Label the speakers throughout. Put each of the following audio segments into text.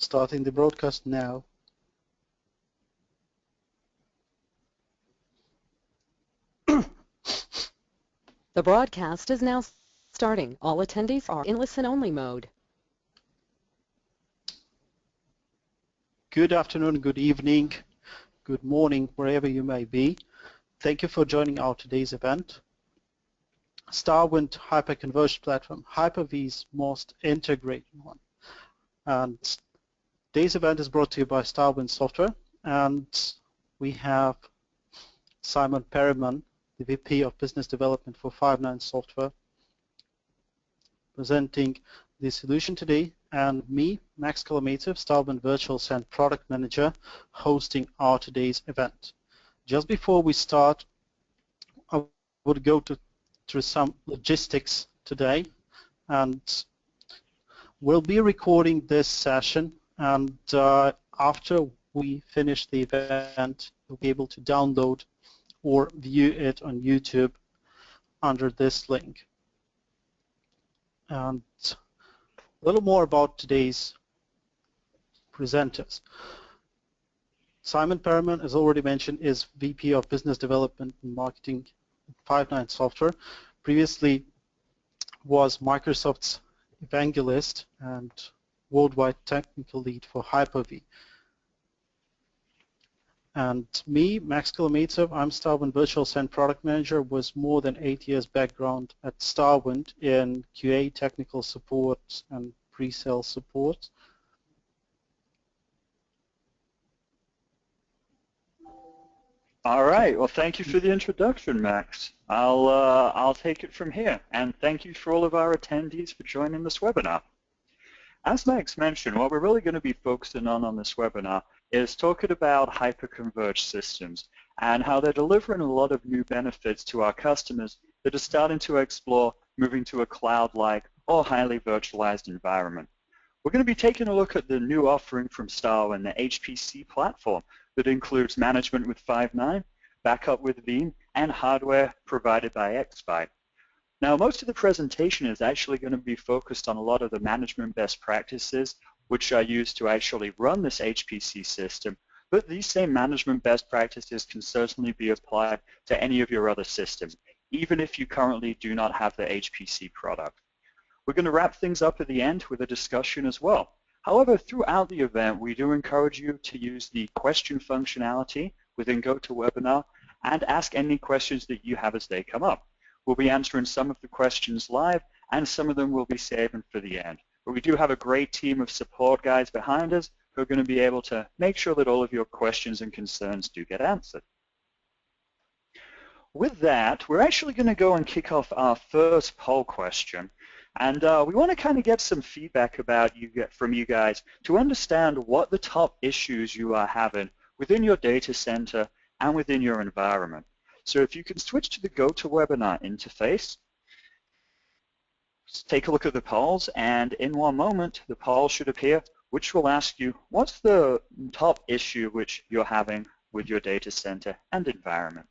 Speaker 1: Starting the broadcast now.
Speaker 2: The broadcast is now starting. All attendees are in listen-only mode.
Speaker 1: Good afternoon, good evening, good morning, wherever you may be. Thank you for joining our today's event. StarWind Hyper-Converged platform, Hyper-V's most integrated one. And today's event is brought to you by StarWind Software, and we have Simon Perriman, the VP of Business Development for Five9 Software, presenting the solution today, and me, Max Kolomeitsev, StarWind Virtualization Product Manager, hosting our today's event. Just before we start, I would go through some logistics today, and we'll be recording this session, and after we finish the event, you'll be able to download or view it on YouTube under this link. And a little more about today's presenters. Simon Perriman, as already mentioned, is VP of Business Development and Marketing at Five9 Software. Previously was Microsoft's evangelist and worldwide technical lead for Hyper-V. And me, Max Kolomeitsev, I'm StarWind Virtualization Product Manager with more than 8 years background at StarWind in QA technical support and pre-sale support.
Speaker 3: All right. Well, thank you for the introduction, Max. I'll take it from here. And thank you for all of our attendees for joining this webinar. As Max mentioned, what we're really going to be focusing on this webinar is talking about hyper-converged systems and how they're delivering a lot of new benefits to our customers that are starting to explore moving to a cloud-like or highly virtualized environment. We're going to be taking a look at the new offering from StarWind, the HPC platform that includes management with Five9, backup with Veeam, and hardware provided by Xbyte. Now, most of the presentation is actually going to be focused on a lot of the management best practices which are used to actually run this HPC system, but these same management best practices can certainly be applied to any of your other systems, even if you currently do not have the HPC product. We're going to wrap things up at the end with a discussion as well. However, throughout the event, we do encourage you to use the question functionality within GoToWebinar and ask any questions that you have as they come up. We'll be answering some of the questions live, and some of them we'll be saving for the end. But we do have a great team of support guys behind us who are going to be able to make sure that all of your questions and concerns do get answered. With that, we're actually going to go and kick off our first poll question. And we want to kind of get some feedback from you guys to understand what the top issues you are having within your data center and within your environment. So if you can switch to the GoToWebinar interface, take a look at the polls, and in one moment the poll should appear, which will ask you what's the top issue which you're having with your data center and environment.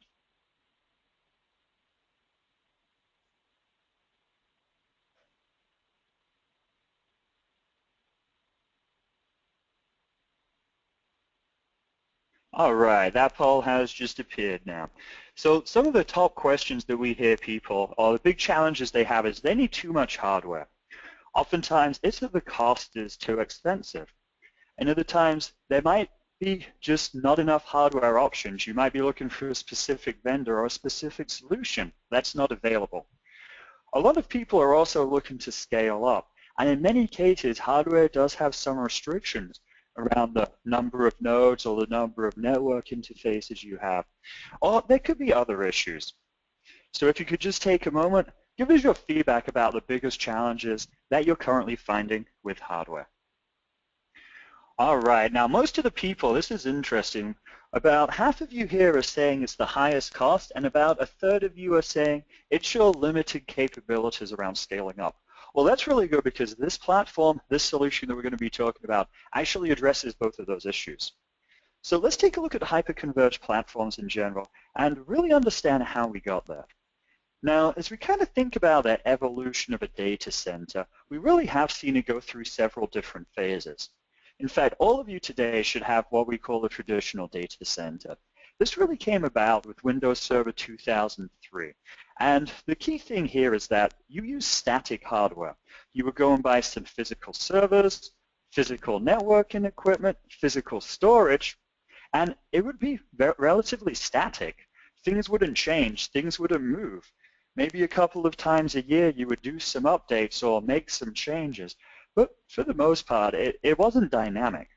Speaker 3: All right, that poll has just appeared now. So some of the top questions that we hear people, or the big challenges they have, is they need too much hardware. Oftentimes, it's that the cost is too expensive. And other times, there might be just not enough hardware options. You might be looking for a specific vendor or a specific solution that's not available. A lot of people are also looking to scale up. And in many cases, hardware does have some restrictions around the number of nodes or the number of network interfaces you have. Or there could be other issues. So if you could just take a moment, give us your feedback about the biggest challenges that you're currently finding with hardware. All right, now most of the people, this is interesting, about half of you here are saying it's the highest cost, and about a third of you are saying it's your limited capabilities around scaling up. Well, that's really good because this platform, this solution that we're going to be talking about, actually addresses both of those issues. So let's take a look at hyper-converged platforms in general and really understand how we got there. Now, as we kind of think about that evolution of a data center, we really have seen it go through several different phases. In fact, all of you today should have what we call a traditional data center. This really came about with Windows Server 2003. And the key thing here is that you use static hardware. You would go and buy some physical servers, physical networking equipment, physical storage, and it would be relatively static. Things wouldn't change, things wouldn't move. Maybe a couple of times a year you would do some updates or make some changes, but for the most part it wasn't dynamic.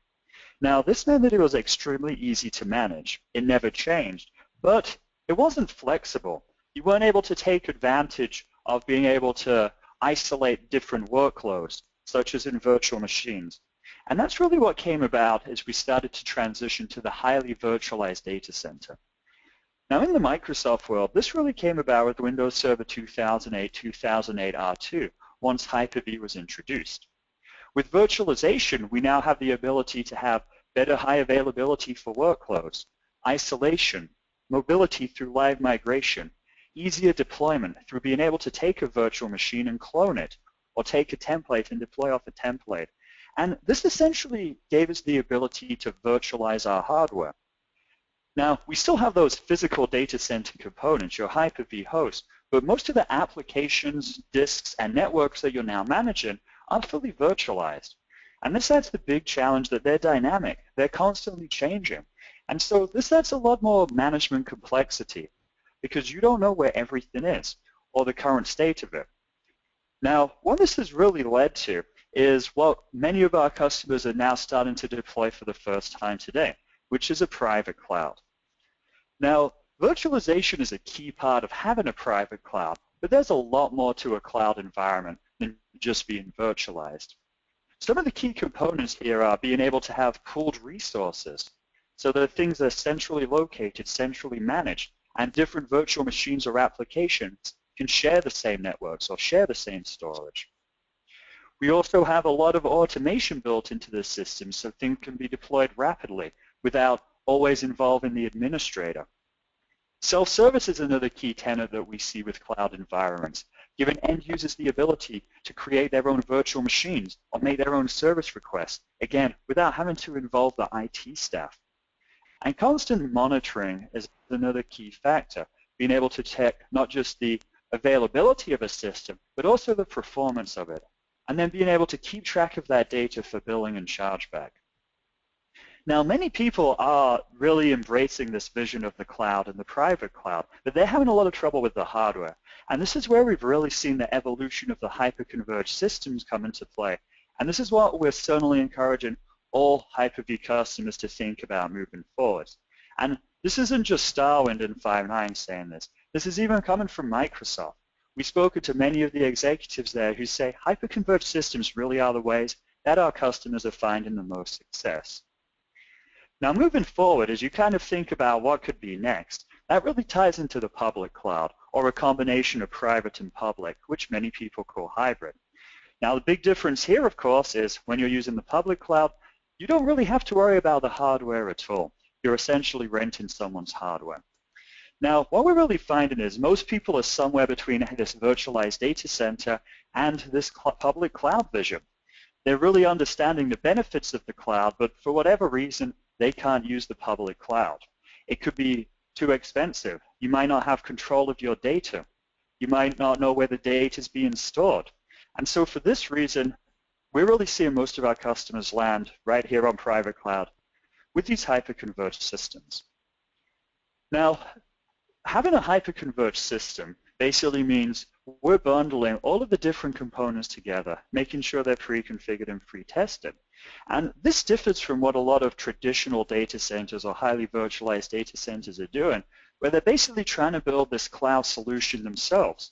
Speaker 3: Now this meant that it was extremely easy to manage. It never changed, but it wasn't flexible. You weren't able to take advantage of being able to isolate different workloads, such as in virtual machines. And that's really what came about as we started to transition to the highly virtualized data center. Now in the Microsoft world, this really came about with Windows Server 2008 R2, once Hyper-V was introduced. With virtualization, we now have the ability to have better high availability for workloads, isolation, mobility through live migration, easier deployment through being able to take a virtual machine and clone it, or take a template and deploy off a template. And this essentially gave us the ability to virtualize our hardware. Now, we still have those physical data center components, your Hyper-V host, but most of the applications, disks, and networks that you're now managing are fully virtualized. And this adds the big challenge that they're dynamic. They're constantly changing. And so this adds a lot more management complexity because you don't know where everything is or the current state of it. Now, what this has really led to is what many of our customers are now starting to deploy for the first time today, which is a private cloud. Now, virtualization is a key part of having a private cloud, but there's a lot more to a cloud environment than just being virtualized. Some of the key components here are being able to have pooled resources so that things are centrally located, centrally managed, and different virtual machines or applications can share the same networks or share the same storage. We also have a lot of automation built into the system so things can be deployed rapidly without always involving the administrator. Self-service is another key tenet that we see with cloud environments, giving end users the ability to create their own virtual machines or make their own service requests, again, without having to involve the IT staff. And constant monitoring is another key factor, being able to check not just the availability of a system, but also the performance of it, and then being able to keep track of that data for billing and chargeback. Now, many people are really embracing this vision of the cloud and the private cloud, but they're having a lot of trouble with the hardware. And this is where we've really seen the evolution of the hyper-converged systems come into play. And this is what we're certainly encouraging all Hyper-V customers to think about moving forward. And this isn't just StarWind and 5.9 saying this. This is even coming from Microsoft. We've spoken to many of the executives there who say hyper-converged systems really are the ways that our customers are finding the most success. Now, moving forward, as you kind of think about what could be next, that really ties into the public cloud, or a combination of private and public, which many people call hybrid. Now, the big difference here, of course, is when you're using the public cloud, you don't really have to worry about the hardware at all. You're essentially renting someone's hardware. Now, what we're really finding is most people are somewhere between this virtualized data center and this public cloud vision. They're really understanding the benefits of the cloud, but for whatever reason, they can't use the public cloud. It could be too expensive. You might not have control of your data. You might not know where the data is being stored. And so for this reason, we're really seeing most of our customers land right here on private cloud with these hyper-converged systems. Now, having a hyper-converged system basically means we're bundling all of the different components together, making sure they're pre-configured and pre-tested. And this differs from what a lot of traditional data centers or highly virtualized data centers are doing, where they're basically trying to build this cloud solution themselves.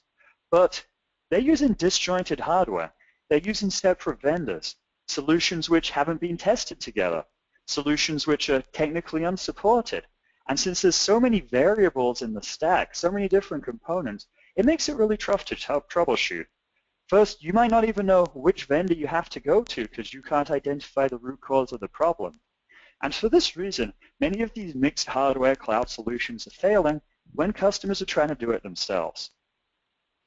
Speaker 3: But they're using disjointed hardware. They're using separate vendors, solutions which haven't been tested together, solutions which are technically unsupported. And since there's so many variables in the stack, so many different components, it makes it really tough to troubleshoot. First, you might not even know which vendor you have to go to because you can't identify the root cause of the problem. And for this reason, many of these mixed hardware cloud solutions are failing when customers are trying to do it themselves.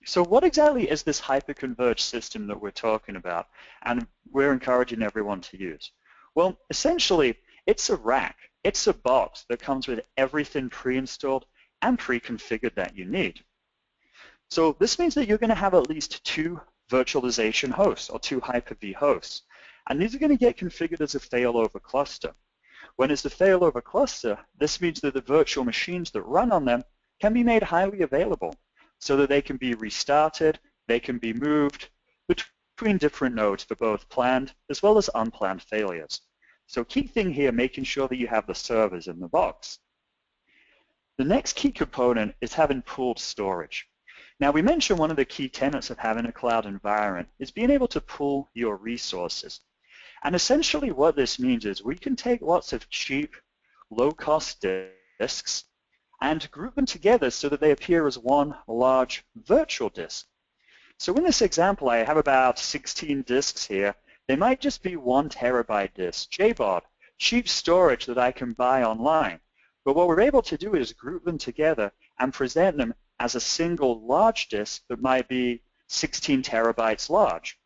Speaker 3: So what exactly is this hyper-converged system that we're talking about and we're encouraging everyone to use? Well, essentially, it's a rack. It's a box that comes with everything pre-installed and pre-configured that you need. So this means that you're going to have at least 2 virtualization hosts or 2 Hyper-V hosts. And these are going to get configured as a failover cluster. When it's a failover cluster, this means that the virtual machines that run on them can be made highly available so that they can be restarted, they can be moved between different nodes for both planned as well as unplanned failures. So key thing here, making sure that you have the servers in the box. The next key component is having pooled storage. Now, we mentioned one of the key tenets of having a cloud environment is being able to pool your resources. And essentially what this means is we can take lots of cheap, low-cost disks and group them together so that they appear as one large virtual disk. So in this example, I have about 16 disks here. They might just be 1 terabyte disk, JBOD, cheap storage that I can buy online. But what we're able to do is group them together and present them as a single large disk that might be 16 terabytes large.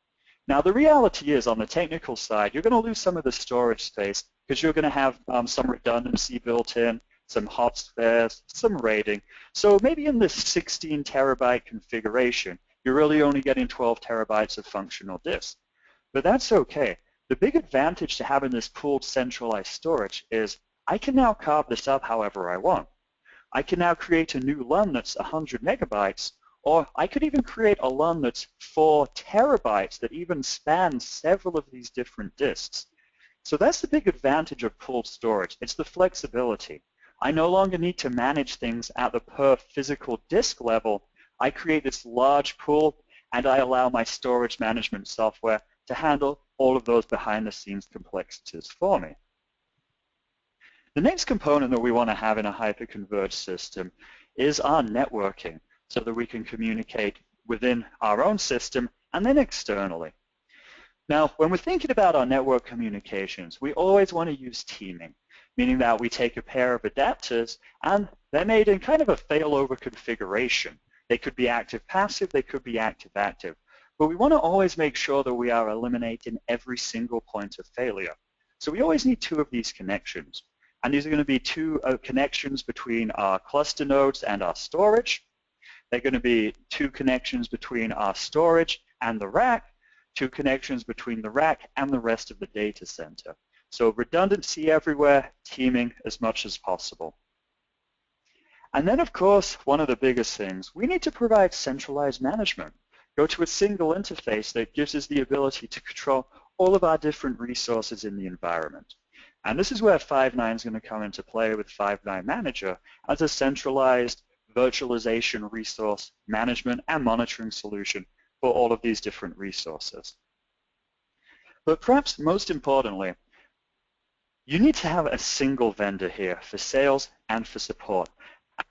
Speaker 3: Now, the reality is, on the technical side, you're going to lose some of the storage space because you're going to have some redundancy built in, some hot spares, some RAIDing. So maybe in this 16 terabyte configuration, you're really only getting 12 terabytes of functional disk. But that's okay. The big advantage to having this pooled centralized storage is I can now carve this up however I want. I can now create a new LUN that's 100 megabytes, or I could even create a LUN that's 4 terabytes that even spans several of these different disks. So that's the big advantage of pooled storage. It's the flexibility. I no longer need to manage things at the per physical disk level. I create this large pool, and I allow my storage management software to handle all of those behind-the-scenes complexities for me. The next component that we want to have in a hyper-converged system is our networking, so that we can communicate within our own system and then externally. Now, when we're thinking about our network communications, we always want to use teaming, meaning that we take a pair of adapters and they're made in kind of a failover configuration. They could be active-passive, they could be active-active, but we want to always make sure that we are eliminating every single point of failure. So we always need 2 of these connections, and these are going to be 2 connections between our cluster nodes and our storage. They're going to be 2 connections between our storage and the rack, 2 connections between the rack and the rest of the data center. So redundancy everywhere, teaming as much as possible. And then, of course, one of the biggest things, we need to provide centralized management. Go to a single interface that gives us the ability to control all of our different resources in the environment. And this is where Five9 is going to come into play with Five9 Manager as a centralized virtualization resource management and monitoring solution for all of these different resources. But perhaps most importantly, you need to have a single vendor here for sales and for support.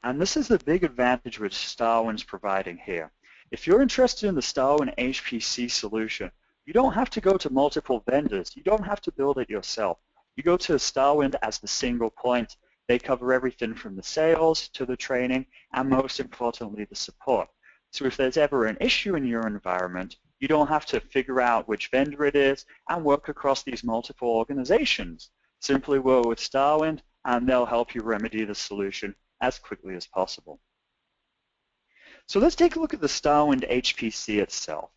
Speaker 3: And this is the big advantage which StarWind's providing here. If you're interested in the StarWind HPC solution, you don't have to go to multiple vendors. You don't have to build it yourself. You go to StarWind as the single point. They cover everything from the sales to the training and most importantly the support. So if there's ever an issue in your environment, you don't have to figure out which vendor it is and work across these multiple organizations. Simply work with StarWind and they'll help you remedy the solution as quickly as possible. So let's take a look at the StarWind HPC itself.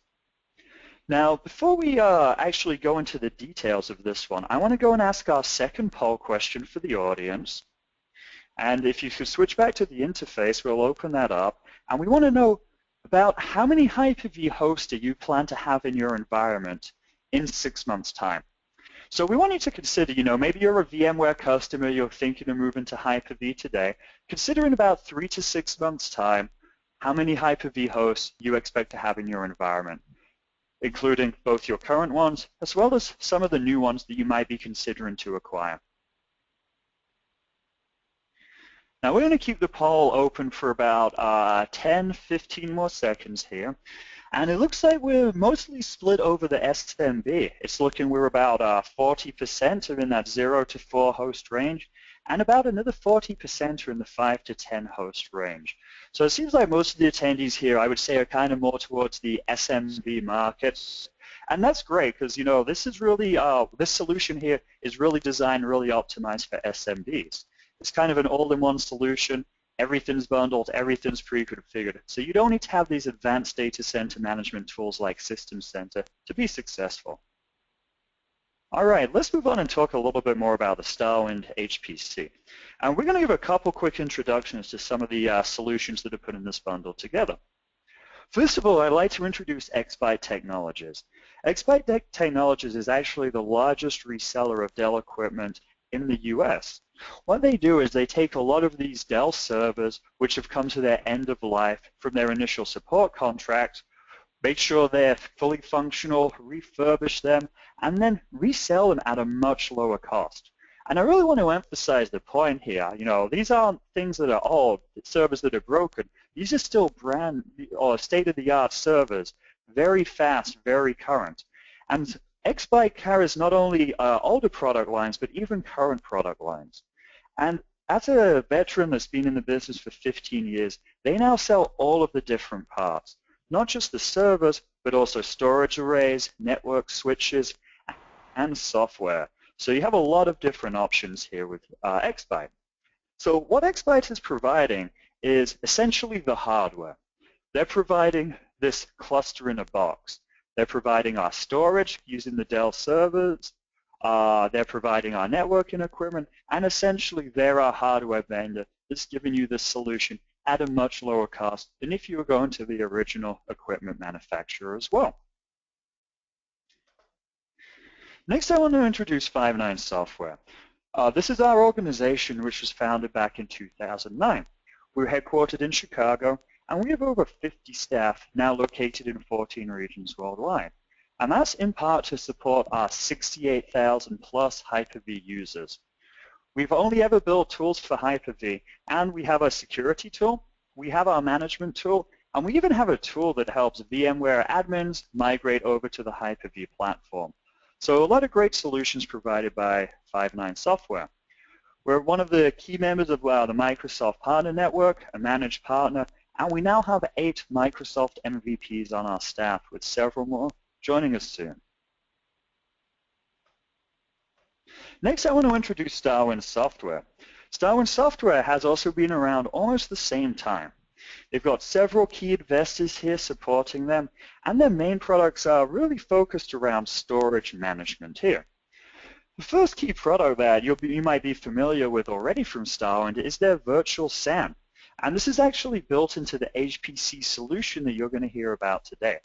Speaker 3: Now, before we actually go into the details of this one, I want to go and ask our second poll question for the audience. And if you could switch back to the interface, we'll open that up. And we want to know about how many Hyper-V hosts do you plan to have in your environment in 6 months' time. So we want you to consider, maybe you're a VMware customer, you're thinking of moving to Hyper-V today. Consider in about 3 to 6 months' time how many Hyper-V hosts you expect to have in your environment, including both your current ones as well as some of the new ones that you might be considering to acquire. Now we're going to keep the poll open for about 10, 15 more seconds here. And it looks like we're mostly split over the SMB. It's looking we're about 40% are in that 0 to 4 host range, and about another 40% are in the 5 to 10 host range. So it seems like most of the attendees here, I would say, are kind of more towards the SMB market. And that's great because, this is really, this solution here is really designed, really optimized for SMBs. It's kind of an all-in-one solution. Everything's bundled, everything's pre-configured. So you don't need to have these advanced data center management tools like System Center to be successful. All right, let's move on and talk a little bit more about the StarWind HPC. And we're going to give a couple quick introductions to some of the solutions that are put in this bundle together. First of all, I'd like to introduce Xbyte Technologies. Xbyte Technologies is actually the largest reseller of Dell equipment in the US. What they do is they take a lot of these Dell servers which have come to their end of life from their initial support contract, make sure they're fully functional, refurbish them, and then resell them at a much lower cost. And I really want to emphasize the point here, these aren't things that are old, servers that are broken. These are still brand or state-of-the-art servers, very fast, very current. And Xbyte carries not only older product lines, but even current product lines. And as a veteran that's been in the business for 15 years, they now sell all of the different parts, not just the servers, but also storage arrays, network switches, and software. So you have a lot of different options here with Xbyte. So what Xbyte is providing is essentially the hardware. They're providing this cluster in a box. They're providing our storage using the Dell servers. They're providing our networking equipment, and essentially they're our hardware vendor that's giving you this solution at a much lower cost than if you were going to the original equipment manufacturer as well. Next, I want to introduce Five9 Software. This is our organization which was founded back in 2009. We're headquartered in Chicago, and we have over 50 staff now located in 14 regions worldwide. And that's in part to support our 68,000 plus Hyper-V users. We've only ever built tools for Hyper-V, and we have a security tool, we have our management tool, and we even have a tool that helps VMware admins migrate over to the Hyper-V platform. So a lot of great solutions provided by Five9 Software. We're one of the key members of the Microsoft Partner Network, a managed partner, and we now have 8 Microsoft MVPs on our staff, with several more joining us soon. Next, I want to introduce StarWind Software. StarWind Software has also been around almost the same time. They've got several key investors here supporting them, and their main products are really focused around storage management here. The first key product that you might be familiar with already from StarWind is their Virtual SAN, and this is actually built into the HPC solution that you're going to hear about today.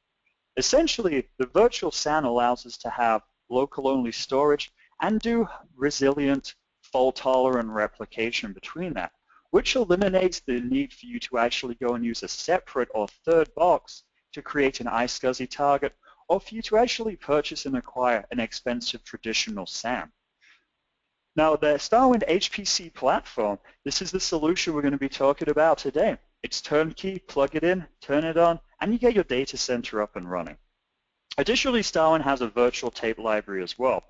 Speaker 3: Essentially, the Virtual SAN allows us to have local-only storage and do resilient, fault-tolerant replication between that, which eliminates the need for you to actually go and use a separate or third box to create an iSCSI target, or for you to actually purchase and acquire an expensive traditional SAN. Now, the StarWind HPC platform, this is the solution we're going to be talking about today. It's turnkey, plug it in, turn it on, and you get your data center up and running. Additionally, StarWind has a virtual tape library as well.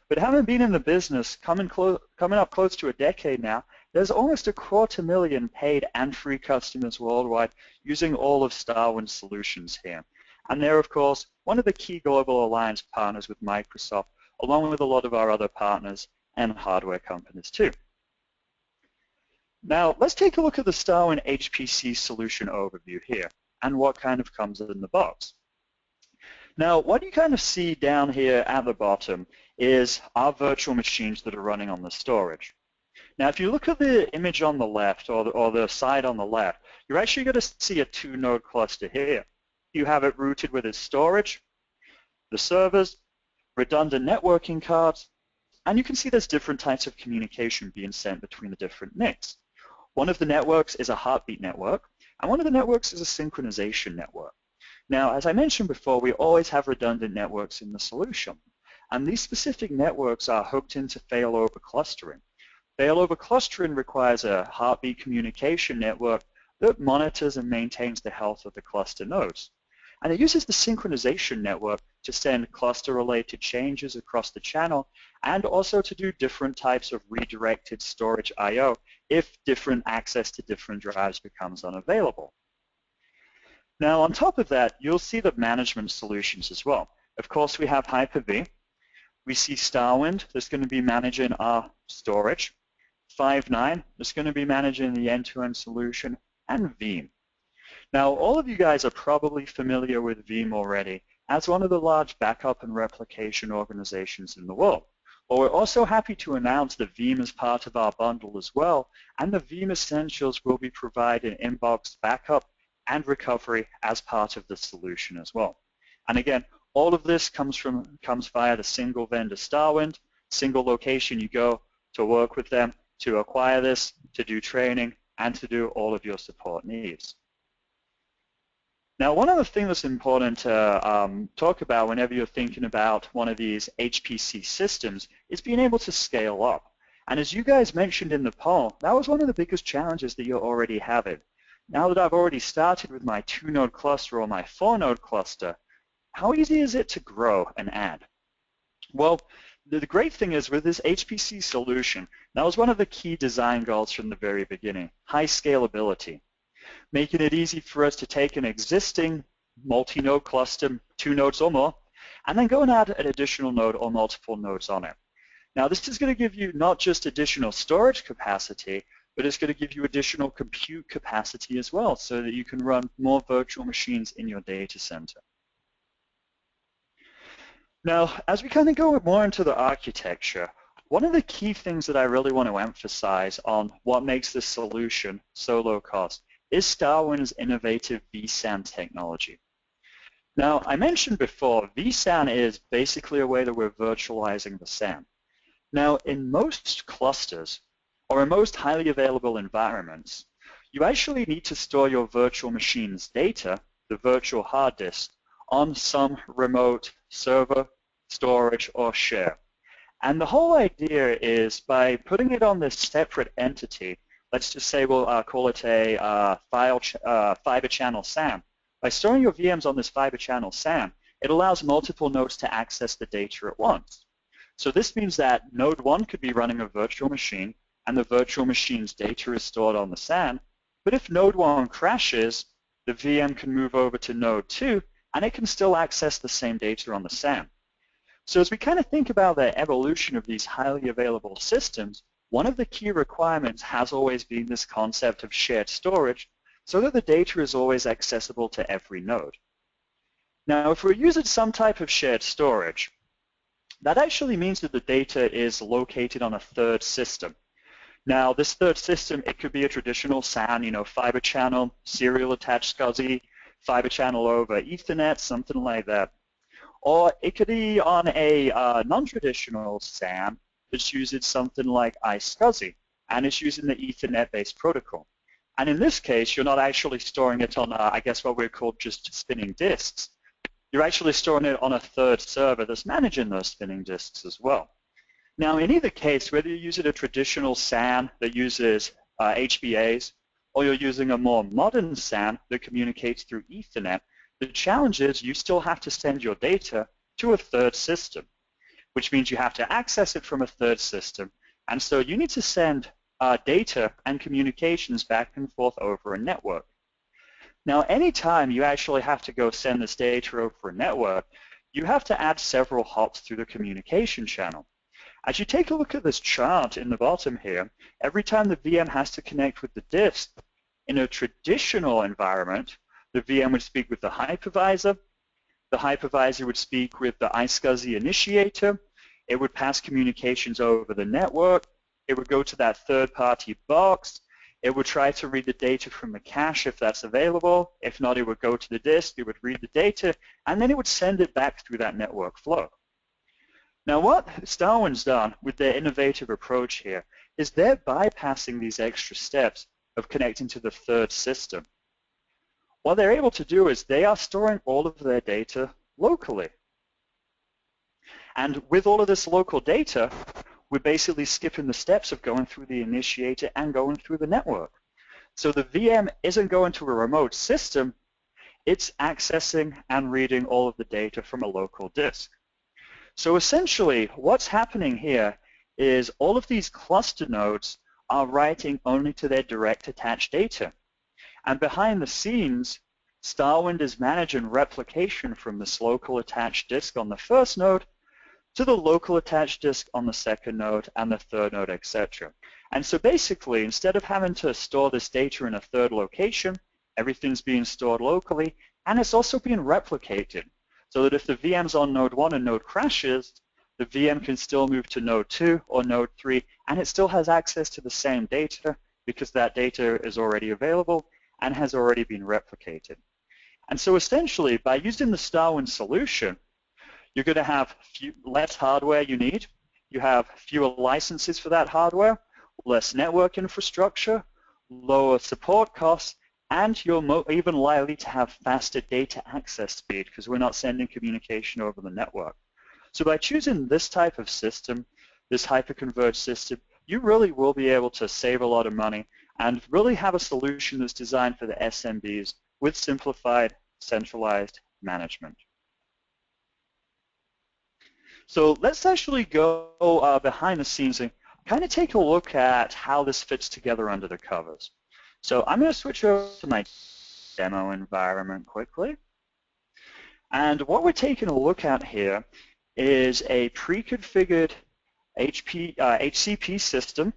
Speaker 3: But having been in the business, coming up close to a decade now, there's almost 250,000 paid and free customers worldwide using all of StarWind's solutions here. And they're, of course, one of the key global alliance partners with Microsoft, along with a lot of our other partners and hardware companies too. Now, let's take a look at the StarWind HPC solution overview here and what kind of comes in the box. Now, what you kind of see down here at the bottom is our virtual machines that are running on the storage. Now, if you look at the image on the left or the side on the left, you're actually going to see a 2-node cluster here. You have it routed with its storage, the servers, redundant networking cards, and you can see there's different types of communication being sent between the different NICs. One of the networks is a heartbeat network, and one of the networks is a synchronization network. Now, as I mentioned before, we always have redundant networks in the solution, and these specific networks are hooked into failover clustering. Failover clustering requires a heartbeat communication network that monitors and maintains the health of the cluster nodes. And it uses the synchronization network to send cluster-related changes across the channel and also to do different types of redirected storage I/O if different access to different drives becomes unavailable. Now, on top of that, you'll see the management solutions as well. Of course, we have Hyper-V. We see StarWind that's going to be managing our storage. 5.9 that's going to be managing the end-to-end solution, and Veeam. Now, all of you guys are probably familiar with Veeam already as one of the large backup and replication organizations in the world. Well, we're also happy to announce that Veeam is part of our bundle as well, and the Veeam Essentials will be providing inbox backup and recovery as part of the solution as well. And again, all of this comes via the single vendor StarWind, single location you go to work with them, to acquire this, to do training, and to do all of your support needs. Now, one other thing that's important to talk about whenever you're thinking about one of these HPC systems is being able to scale up. And as you guys mentioned in the poll, that was one of the biggest challenges that you're already having. Now that I've already started with my 2-node cluster or my 4-node cluster, how easy is it to grow and add? Well, the great thing is with this HPC solution, that was one of the key design goals from the very beginning, high scalability, making it easy for us to take an existing multi-node cluster, 2 nodes or more, and then go and add an additional node or multiple nodes on it. Now, this is going to give you not just additional storage capacity, but it's going to give you additional compute capacity as well, so that you can run more virtual machines in your data center. Now, as we kind of go more into the architecture, one of the key things that I really want to emphasize on what makes this solution so low cost is StarWind's innovative vSAN technology. Now, I mentioned before, vSAN is basically a way that we're virtualizing the SAN. Now, in most clusters, or in most highly available environments, you actually need to store your virtual machine's data, the virtual hard disk, on some remote server, storage, or share. And the whole idea is by putting it on this separate entity, let's just say we'll call it a fiber channel SAN. By storing your VMs on this fiber channel SAN, it allows multiple nodes to access the data at once. So this means that node 1 could be running a virtual machine, and the virtual machine's data is stored on the SAN. But if node 1 crashes, the VM can move over to node 2, and it can still access the same data on the SAN. So as we kind of think about the evolution of these highly available systems, one of the key requirements has always been this concept of shared storage, so that the data is always accessible to every node. Now, if we're using some type of shared storage, that actually means that the data is located on a third system. Now, this third system, it could be a traditional SAN, fiber channel, serial attached SCSI, fiber channel over Ethernet, something like that. Or it could be on a non-traditional SAN that's using something like iSCSI, and it's using the Ethernet-based protocol. And in this case, you're not actually storing it on, I guess what we're called just spinning disks. You're actually storing it on a third server that's managing those spinning disks as well. Now, in either case, whether you're using a traditional SAN that uses HBAs, or you're using a more modern SAN that communicates through Ethernet, the challenge is you still have to send your data to a third system, which means you have to access it from a third system. And so you need to send data and communications back and forth over a network. Now, anytime you actually have to go send this data over a network, you have to add several hops through the communication channel. As you take a look at this chart in the bottom here, every time the VM has to connect with the disk, in a traditional environment, the VM would speak with the hypervisor would speak with the iSCSI initiator, it would pass communications over the network, it would go to that third-party box, it would try to read the data from the cache if that's available, if not, it would go to the disk, it would read the data, and then it would send it back through that network flow. Now, what StarWind's done with their innovative approach here is they're bypassing these extra steps of connecting to the third system. What they're able to do is they are storing all of their data locally. And with all of this local data, we're basically skipping the steps of going through the initiator and going through the network. So the VM isn't going to a remote system, it's accessing and reading all of the data from a local disk. So essentially, what's happening here is all of these cluster nodes are writing only to their direct attached data. And behind the scenes, StarWind is managing replication from this local attached disk on the first node to the local attached disk on the second node and the third node, etc. And so basically, instead of having to store this data in a third location, everything's being stored locally, and it's also being replicated, so that if the VM's on node 1 and node crashes, the VM can still move to node 2 or node 3, and it still has access to the same data because that data is already available and has already been replicated. And so essentially, by using the StarWind solution, you're going to have less hardware you need. You have fewer licenses for that hardware, less network infrastructure, lower support costs, and you're even likely to have faster data access speed because we're not sending communication over the network. So by choosing this type of system, this hyper-converged system, you really will be able to save a lot of money and really have a solution that's designed for the SMBs with simplified, centralized management. So let's actually go behind the scenes and kind of take a look at how this fits together under the covers. So I'm going to switch over to my demo environment quickly. And what we're taking a look at here is a pre-configured HCP system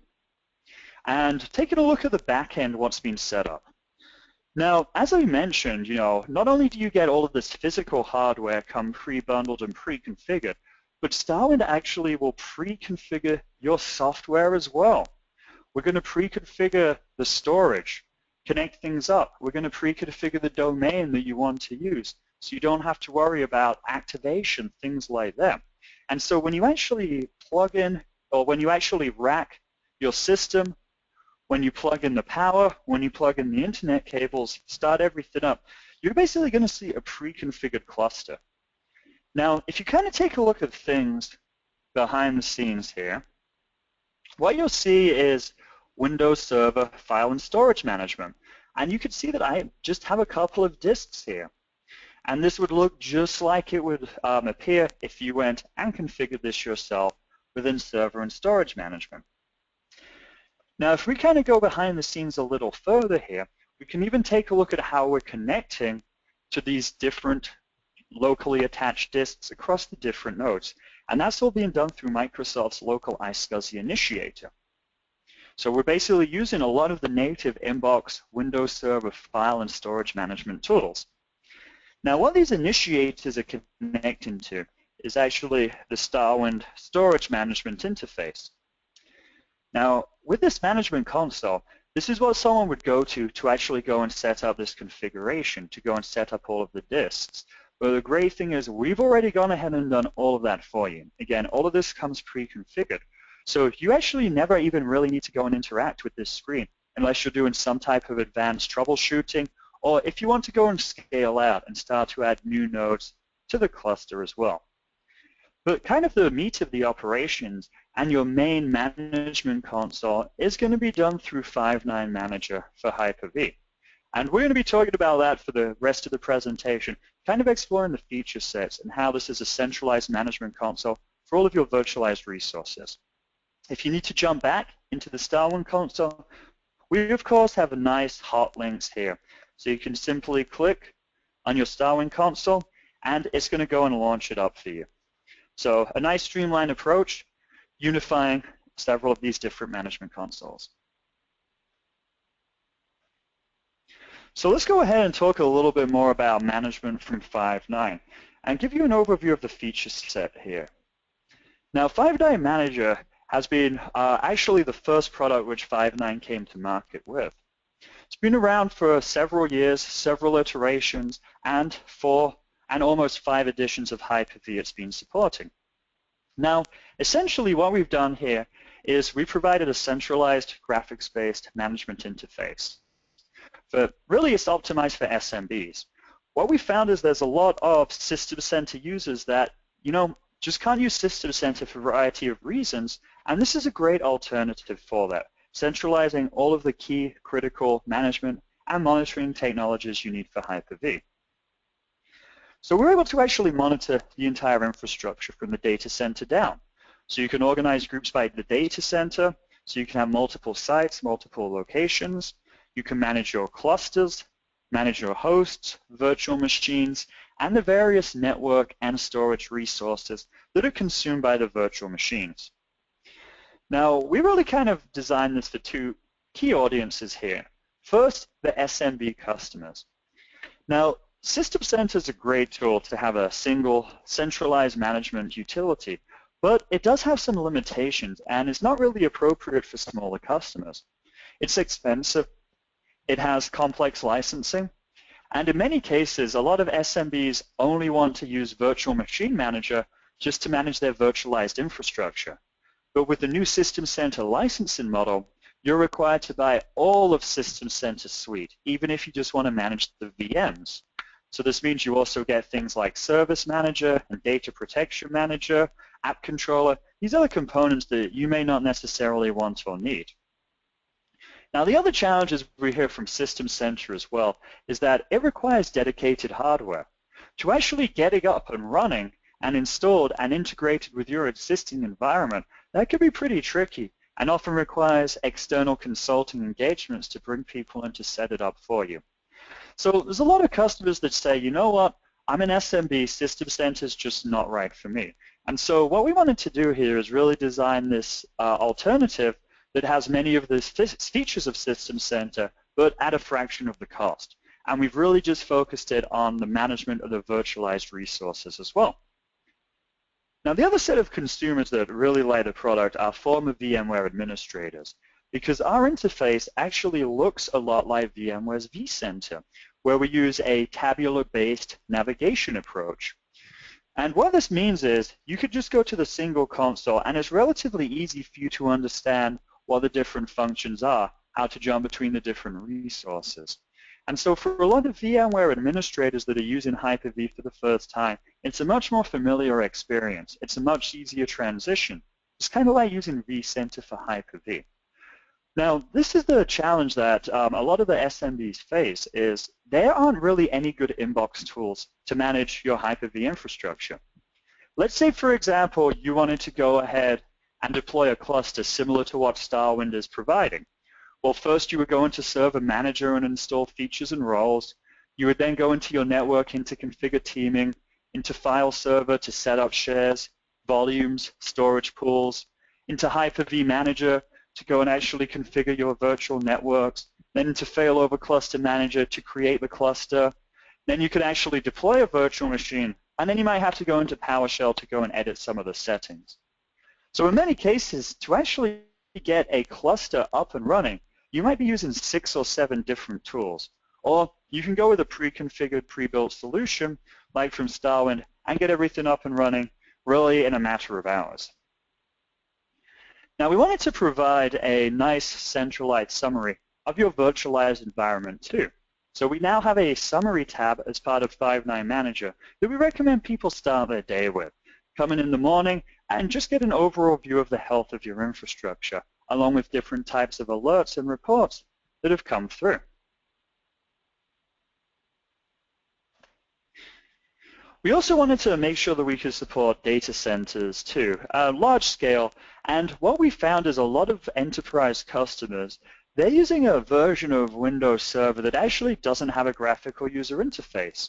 Speaker 3: and taking a look at the back end, what's been set up. Now, as I mentioned, not only do you get all of this physical hardware come pre-bundled and pre-configured, but StarWind actually will pre-configure your software as well. We're going to pre-configure the storage, connect things up. We're going to pre-configure the domain that you want to use, so you don't have to worry about activation, things like that. And so when you actually plug in, or when you actually rack your system, when you plug in the power, when you plug in the internet cables, start everything up, you're basically going to see a pre-configured cluster. Now, if you kind of take a look at things behind the scenes here, what you'll see is Windows Server File and Storage Management. And you can see that I just have a couple of disks here. And this would look just like it would appear if you went and configured this yourself within Server and Storage Management. Now, if we kind of go behind the scenes a little further here, we can even take a look at how we're connecting to these different locally attached disks across the different nodes. And that's all being done through Microsoft's local iSCSI initiator. So we're basically using a lot of the native inbox Windows Server file and storage management tools. Now, what these initiators are connecting to is actually the StarWind storage management interface. Now, with this management console, this is what someone would go to actually go and set up this configuration, to go and set up all of the disks. But the great thing is we've already gone ahead and done all of that for you. Again, all of this comes pre-configured. So you actually never even really need to go and interact with this screen unless you're doing some type of advanced troubleshooting, or if you want to go and scale out and start to add new nodes to the cluster as well. But kind of the meat of the operations and your main management console is going to be done through Snine Manager for Hyper-V. And we're going to be talking about that for the rest of the presentation, kind of exploring the feature sets and how this is a centralized management console for all of your virtualized resources. If you need to jump back into the StarWind console, we of course have a nice hot links here. So you can simply click on your StarWind console and it's going to go and launch it up for you. So a nice streamlined approach, unifying several of these different management consoles. So let's go ahead and talk a little bit more about management from 5.9 and give you an overview of the feature set here. Now, 5.9 Manager has been actually the first product which 5.9 came to market with. It's been around for several years, several iterations, and almost 5 editions of Hyper-V it's been supporting. Now, essentially what we've done here is we provided a centralized graphics-based management interface. But really it's optimized for SMBs. What we found is there's a lot of System Center users that, just can't use System Center for a variety of reasons, and this is a great alternative for that, centralizing all of the key critical management and monitoring technologies you need for Hyper-V. So we're able to actually monitor the entire infrastructure from the data center down. So you can organize groups by the data center, so you can have multiple sites, multiple locations. You can manage your clusters, manage your hosts, virtual machines, and the various network and storage resources that are consumed by the virtual machines. Now, we really kind of designed this for two key audiences here. First, the SMB customers. Now, System Center is a great tool to have a single centralized management utility, but it does have some limitations and is not really appropriate for smaller customers. It's expensive, it has complex licensing, and in many cases, a lot of SMBs only want to use Virtual Machine Manager just to manage their virtualized infrastructure. But with the new System Center licensing model, you're required to buy all of System Center suite, even if you just want to manage the VMs. So this means you also get things like Service Manager and Data Protection Manager, App Controller. These are the components that you may not necessarily want or need. Now, the other challenges we hear from System Center as well is that it requires dedicated hardware. To actually get it up and running and installed and integrated with your existing environment, that can be pretty tricky and often requires external consulting engagements to bring people in to set it up for you. So there's a lot of customers that say, you know what, I'm an SMB, System Center is just not right for me. And so what we wanted to do here is really design this alternative that has many of the features of System Center, but at a fraction of the cost. And we've really just focused it on the management of the virtualized resources as well. Now, the other set of consumers that really like the product are former VMware administrators, because our interface actually looks a lot like VMware's vCenter, where we use a tabular-based navigation approach. And what this means is you could just go to the single console, and it's relatively easy for you to understand what the different functions are, how to jump between the different resources. And so for a lot of VMware administrators that are using Hyper-V for the first time, it's a much more familiar experience. It's a much easier transition. It's kind of like using vCenter for Hyper-V. Now, this is the challenge that a lot of the SMBs face is there aren't really any good inbox tools to manage your Hyper-V infrastructure. Let's say, for example, you wanted to go ahead and deploy a cluster similar to what StarWind is providing. Well, first you would go into Server Manager and install features and roles. You would then go into your networking to configure teaming, into File Server to set up shares, volumes, storage pools, into Hyper-V Manager to go and actually configure your virtual networks, then into Failover Cluster Manager to create the cluster. Then you could actually deploy a virtual machine, and then you might have to go into PowerShell to go and edit some of the settings. So in many cases, to actually get a cluster up and running, you might be using 6 or 7 different tools. Or you can go with a pre-configured, pre-built solution, like from StarWind, and get everything up and running really in a matter of hours. Now, we wanted to provide a nice centralized summary of your virtualized environment too. So we now have a summary tab as part of Snine Manager that we recommend people start their day with. Come in the morning and just get an overall view of the health of your infrastructure, along with different types of alerts and reports that have come through. We also wanted to make sure that we could support data centers too, large scale, and what we found is a lot of enterprise customers, they're using a version of Windows Server that actually doesn't have a graphical user interface.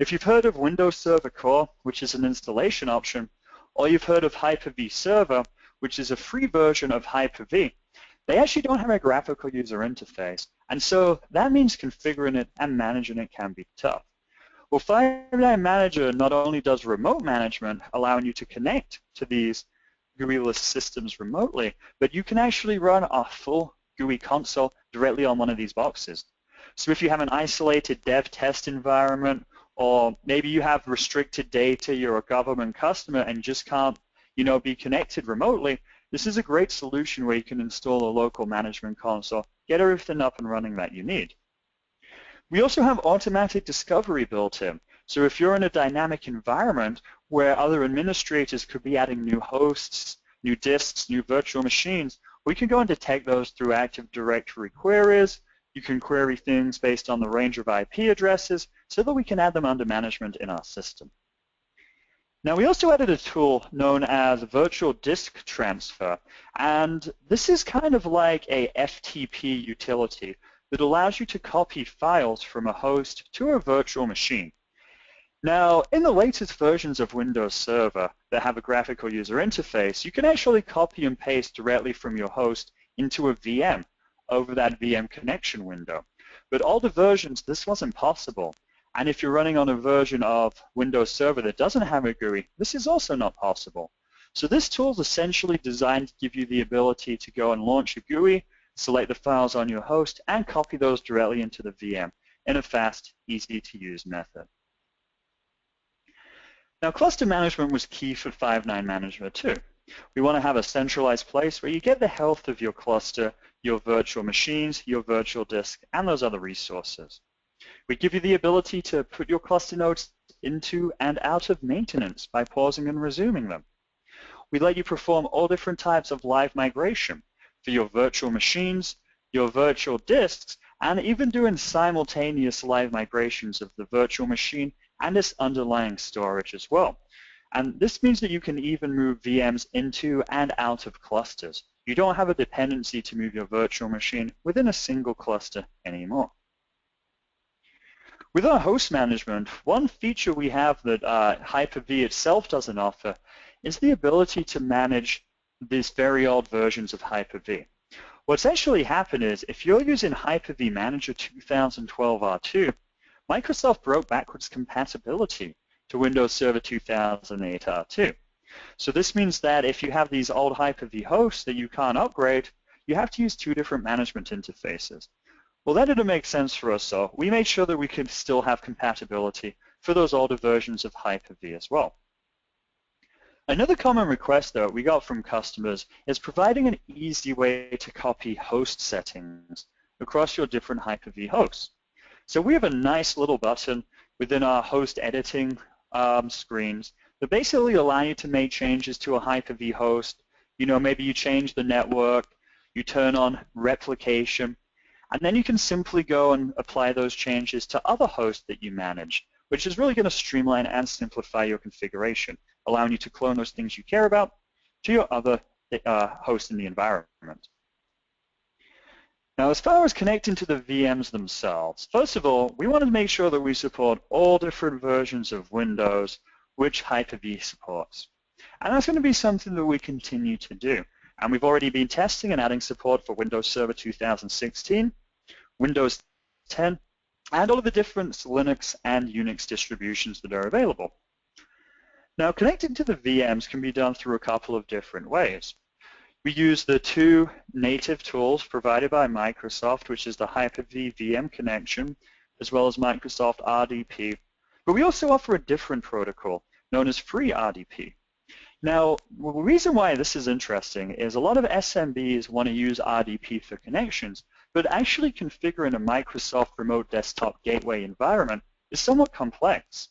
Speaker 3: If you've heard of Windows Server Core, which is an installation option, or you've heard of Hyper-V Server, which is a free version of Hyper-V, they actually don't have a graphical user interface, and so that means configuring it and managing it can be tough. Well, Snine Manager not only does remote management, allowing you to connect to these GUI-less systems remotely, but you can actually run a full GUI console directly on one of these boxes. So if you have an isolated dev test environment, or maybe you have restricted data, you're a government customer and just can't, be connected remotely, this is a great solution where you can install a local management console, get everything up and running that you need. We also have automatic discovery built in. So if you're in a dynamic environment where other administrators could be adding new hosts, new disks, new virtual machines, we can go and detect those through Active Directory queries. You can query things based on the range of IP addresses so that we can add them under management in our system. Now, we also added a tool known as Virtual Disk Transfer, and this is kind of like a FTP utility. that allows you to copy files from a host to a virtual machine. Now, in the latest versions of Windows Server that have a graphical user interface, you can actually copy and paste directly from your host into a VM over that VM connection window. But older versions, this wasn't possible. And if you're running on a version of Windows Server that doesn't have a GUI, this is also not possible. So this tool is essentially designed to give you the ability to go and launch a GUI, select the files on your host, and copy those directly into the VM in a fast, easy-to-use method. Now, cluster management was key for 5.9 management too. We want to have a centralized place where you get the health of your cluster, your virtual machines, your virtual disk, and those other resources. We give you the ability to put your cluster nodes into and out of maintenance by pausing and resuming them. We let you perform all different types of live migration for your virtual machines, your virtual disks, and even doing simultaneous live migrations of the virtual machine and its underlying storage as well. And this means that you can even move VMs into and out of clusters. You don't have a dependency to move your virtual machine within a single cluster anymore. With our host management, one feature we have that Hyper-V itself doesn't offer is the ability to manage these very old versions of Hyper-V. What's actually happened is if you're using Hyper-V Manager 2012 R2, Microsoft broke backwards compatibility to Windows Server 2008 R2. So this means that if you have these old Hyper-V hosts that you can't upgrade, you have to use two different management interfaces. Well, that didn't make sense for us, so we made sure that we could still have compatibility for those older versions of Hyper-V as well. Another common request that we got from customers is providing an easy way to copy host settings across your different Hyper-V hosts. So we have a nice little button within our host editing screens that basically allow you to make changes to a Hyper-V host. You know, maybe you change the network, you turn on replication, and then you can simply go and apply those changes to other hosts that you manage, which is really going to streamline and simplify your configuration, allowing you to clone those things you care about to your other hosts in the environment. Now, as far as connecting to the VMs themselves, first of all, we want to make sure that we support all different versions of Windows which Hyper-V supports. And that's going to be something that we continue to do. And we've already been testing and adding support for Windows Server 2016, Windows 10, and all of the different Linux and Unix distributions that are available. Now, connecting to the VMs can be done through a couple of different ways. We use the two native tools provided by Microsoft, which is the Hyper-V VM connection, as well as Microsoft RDP. But we also offer a different protocol known as FreeRDP. Now, the reason why this is interesting is a lot of SMBs want to use RDP for connections, but actually configuring a Microsoft Remote Desktop Gateway environment is somewhat complex.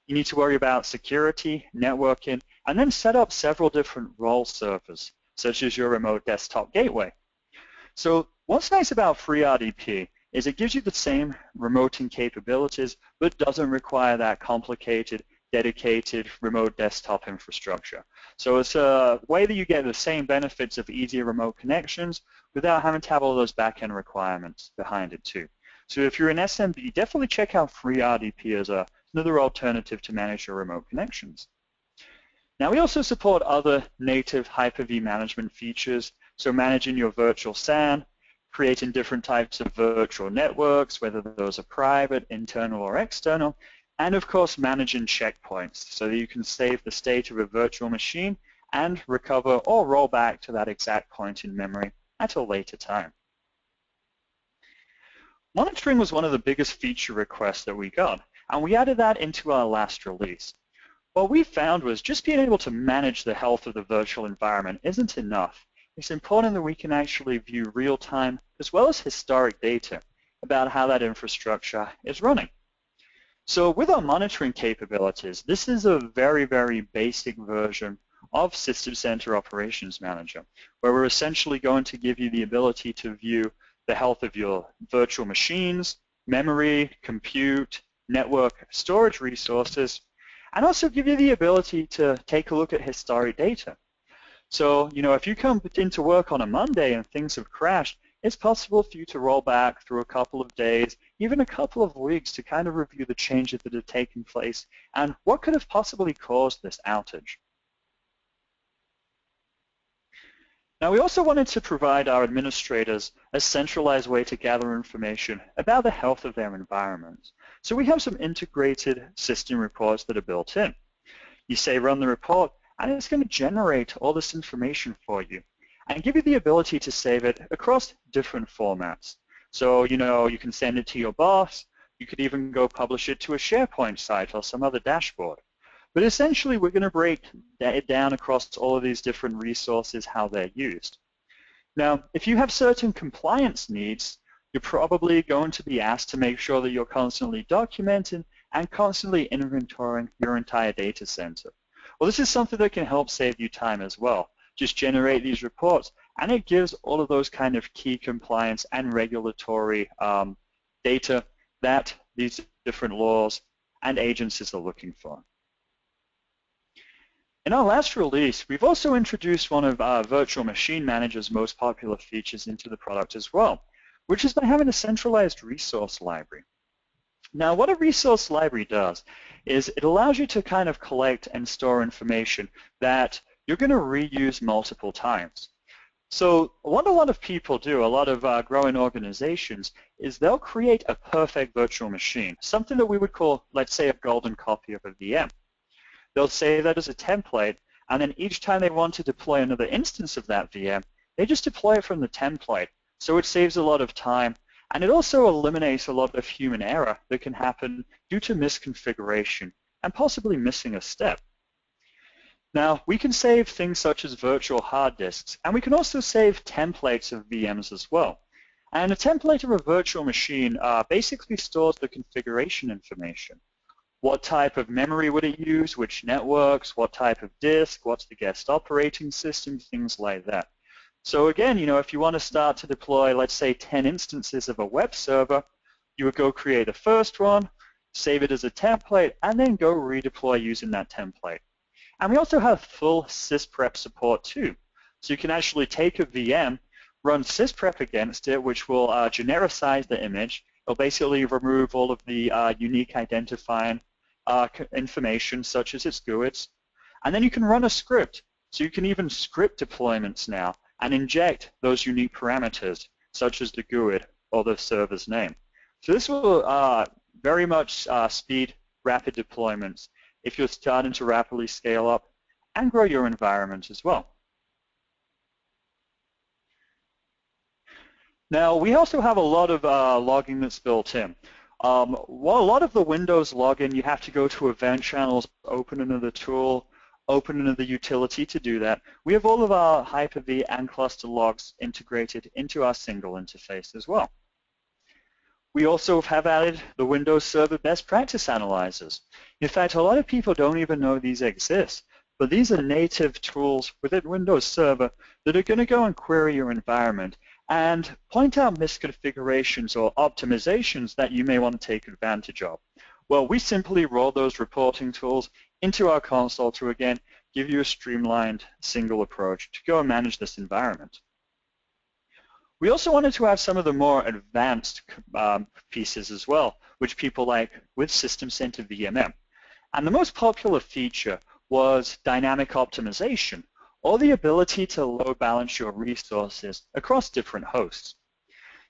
Speaker 3: You need to worry about security, networking, and then set up several different role servers, such as your Remote Desktop Gateway. So what's nice about FreeRDP is it gives you the same remoting capabilities, but doesn't require that complicated, dedicated remote desktop infrastructure. So it's a way that you get the same benefits of easier remote connections without having to have all those back-end requirements behind it too. So if you're an SMB, definitely check out FreeRDP as another alternative to manage your remote connections. Now, we also support other native Hyper-V management features, so managing your virtual SAN, creating different types of virtual networks, whether those are private, internal, or external, and of course managing checkpoints so that you can save the state of a virtual machine and recover or roll back to that exact point in memory at a later time. Monitoring was one of the biggest feature requests that we got, and we added that into our last release. What we found was just being able to manage the health of the virtual environment isn't enough. It's important that we can actually view real-time as well as historic data about how that infrastructure is running. So with our monitoring capabilities, this is a very, very basic version of System Center Operations Manager, where we're essentially going to give you the ability to view the health of your virtual machines, memory, compute, network, storage resources, and also give you the ability to take a look at historic data. So, you know, if you come into work on a Monday and things have crashed, it's possible for you to roll back through a couple of days, even a couple of weeks to kind of review the changes that have taken place and what could have possibly caused this outage. Now, we also wanted to provide our administrators a centralized way to gather information about the health of their environments. So we have some integrated system reports that are built in. You say run the report, and it's going to generate all this information for you and give you the ability to save it across different formats. So, you can send it to your boss. You could even go publish it to a SharePoint site or some other dashboard. But essentially, we're going to break it down across all of these different resources, how they're used. Now, if you have certain compliance needs, you're probably going to be asked to make sure that you're constantly documenting and constantly inventorying your entire data center. Well, this is something that can help save you time as well. Just generate these reports, and it gives all of those kind of key compliance and regulatory data that these different laws and agencies are looking for. In our last release, we've also introduced one of our Virtual Machine Manager's most popular features into the product as well, which is by having a centralized resource library. Now, what a resource library does is it allows you to kind of collect and store information that you're going to reuse multiple times. So what a lot of people do, a lot of growing organizations, is they'll create a perfect virtual machine, something that we would call, let's say, a golden copy of a VM. They'll save that as a template, and then each time they want to deploy another instance of that VM, they just deploy it from the template. So it saves a lot of time, and it also eliminates a lot of human error that can happen due to misconfiguration and possibly missing a step. Now, we can save things such as virtual hard disks, and we can also save templates of VMs as well. And a template of a virtual machine basically stores the configuration information. What type of memory would it use, which networks, what type of disk, what's the guest operating system, things like that. So again, if you want to start to deploy, let's say, 10 instances of a web server, you would go create the first one, save it as a template, and then go redeploy using that template. And we also have full sysprep support too. So you can actually take a VM, run sysprep against it, which will genericize the image. It'll basically remove all of the unique identifying information, such as its GUIDs. And then you can run a script. So you can even script deployments now and inject those unique parameters, such as the GUID or the server's name. So this will very much speed rapid deployments if you're starting to rapidly scale up and grow your environment as well. Now, we also have a lot of logging that's built in. Well, a lot of the Windows login, you have to go to event channels, open another tool, open another utility to do that. We have all of our Hyper-V and cluster logs integrated into our single interface as well. We also have added the Windows Server best practice analyzers. In fact, a lot of people don't even know these exist, but these are native tools within Windows Server that are going to go and query your environment and point out misconfigurations or optimizations that you may want to take advantage of. Well, we simply roll those reporting tools into our console to, again, give you a streamlined single approach to go and manage this environment. We also wanted to have some of the more advanced pieces as well, which people like with System Center VMM. And the most popular feature was dynamic optimization, or the ability to load balance your resources across different hosts.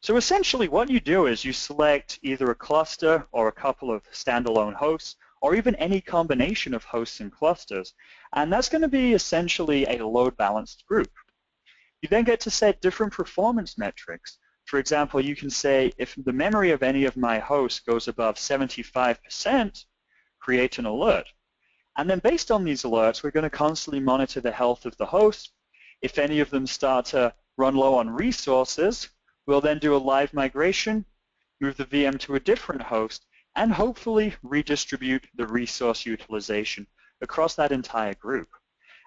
Speaker 3: So essentially what you do is you select either a cluster or a couple of standalone hosts, or even any combination of hosts and clusters, and that's going to be essentially a load balanced group. You then get to set different performance metrics. For example, you can say if the memory of any of my hosts goes above 75%, create an alert. And then based on these alerts, we're going to constantly monitor the health of the host. If any of them start to run low on resources, we'll then do a live migration, move the VM to a different host, and hopefully redistribute the resource utilization across that entire group.